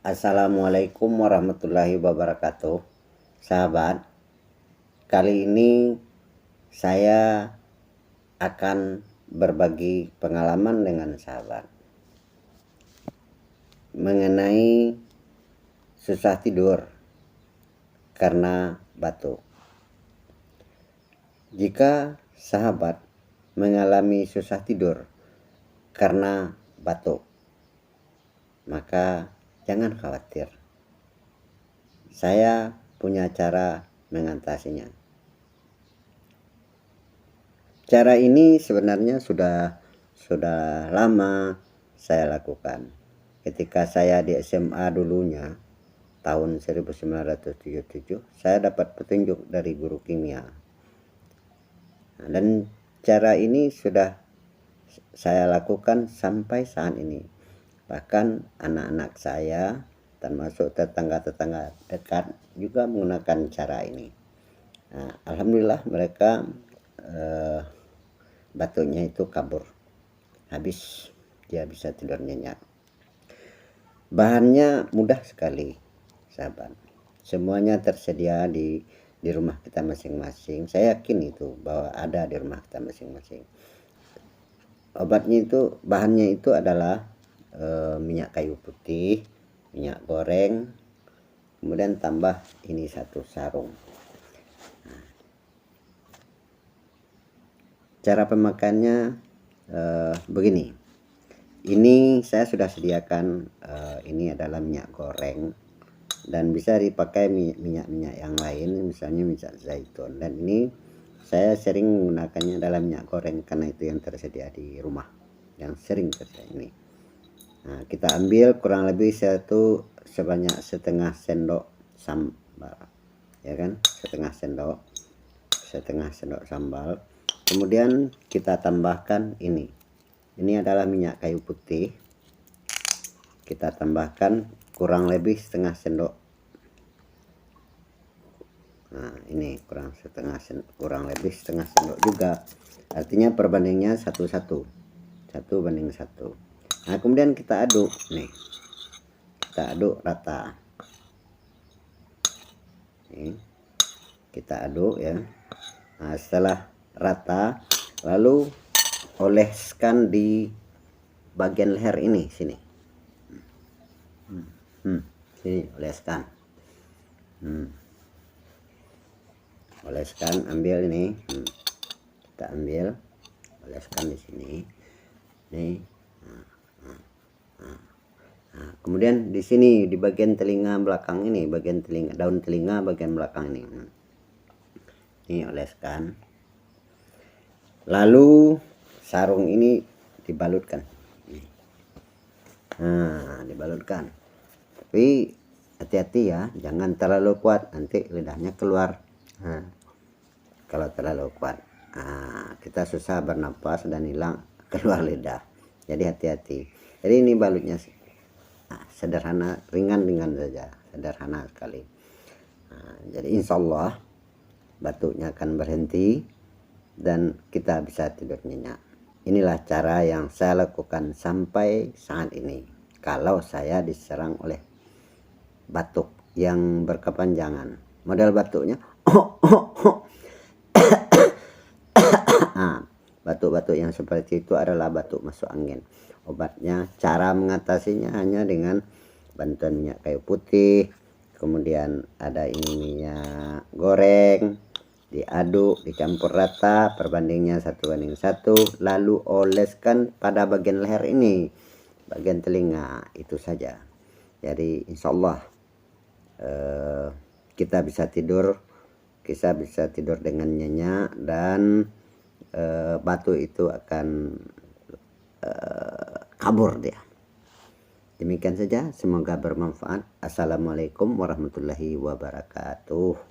Assalamualaikum warahmatullahi wabarakatuh. Sahabat, kali ini saya akan berbagi pengalaman dengan sahabat mengenai susah tidur karena batuk. Jika sahabat mengalami susah tidur karena batuk, maka jangan khawatir. Saya punya cara mengatasinya. Cara ini sebenarnya sudah lama saya lakukan. Ketika saya di SMA dulunya, tahun 1977, saya dapat petunjuk dari guru kimia. Dan cara ini sudah saya lakukan sampai saat ini. Bahkan anak-anak saya termasuk tetangga-tetangga dekat juga menggunakan cara ini. Nah, alhamdulillah mereka batuknya itu kabur, habis, dia bisa tidur nyenyak. Bahannya mudah sekali, sahabat. Semuanya tersedia di rumah kita masing-masing. Saya yakin itu bahwa ada di rumah kita masing-masing. Obatnya itu, bahannya itu adalah minyak kayu putih, minyak goreng, kemudian tambah ini satu sarung. Cara pemakaiannya begini. Ini saya sudah sediakan, ini adalah minyak goreng dan bisa dipakai minyak-minyak yang lain, misalnya minyak zaitun. Dan ini saya sering menggunakannya dalam minyak goreng karena itu yang tersedia di rumah, yang sering tersedia ini. Nah, kita ambil kurang lebih sebanyak setengah sendok sambal, ya kan, setengah sendok sambal. Kemudian kita tambahkan ini adalah minyak kayu putih, kita tambahkan kurang lebih setengah sendok. Nah, ini kurang lebih setengah sendok juga, artinya perbandingannya 1 banding 1. Nah, kemudian kita aduk nih, kita aduk rata. Nih, kita aduk ya. Nah, setelah rata, lalu oleskan di bagian leher ini, sini. Sini oleskan. Oleskan, ambil ini. Kita ambil, oleskan di sini. Nih. Nah, kemudian di sini di bagian telinga belakang ini, bagian telinga, daun telinga bagian belakang ini. Ini oleskan. Lalu sarung ini dibalutkan. Nah, dibalutkan. Tapi hati-hati ya, jangan terlalu kuat, nanti lidahnya keluar. Nah, kalau terlalu kuat, kita susah bernapas dan hilang keluar lidah. Jadi hati-hati. Jadi ini balutnya sederhana, ringan saja, sederhana sekali. Jadi insya Allah batuknya akan berhenti dan kita bisa tidur nyenyak. Inilah cara yang saya lakukan sampai saat ini kalau saya diserang oleh batuk yang berkepanjangan. Model batuknya batuk-batuk yang seperti itu adalah batuk masuk angin. Obatnya, cara mengatasinya hanya dengan bantuan minyak kayu putih, kemudian ada ini minyak goreng, diaduk, dicampur rata, perbandingnya 1 banding 1, lalu oleskan pada bagian leher ini, bagian telinga, itu saja. Jadi insya Allah kita bisa tidur dengan nyenyak dan batuk itu akan kabur dia. Demikian saja, semoga bermanfaat. Assalamualaikum warahmatullahi wabarakatuh.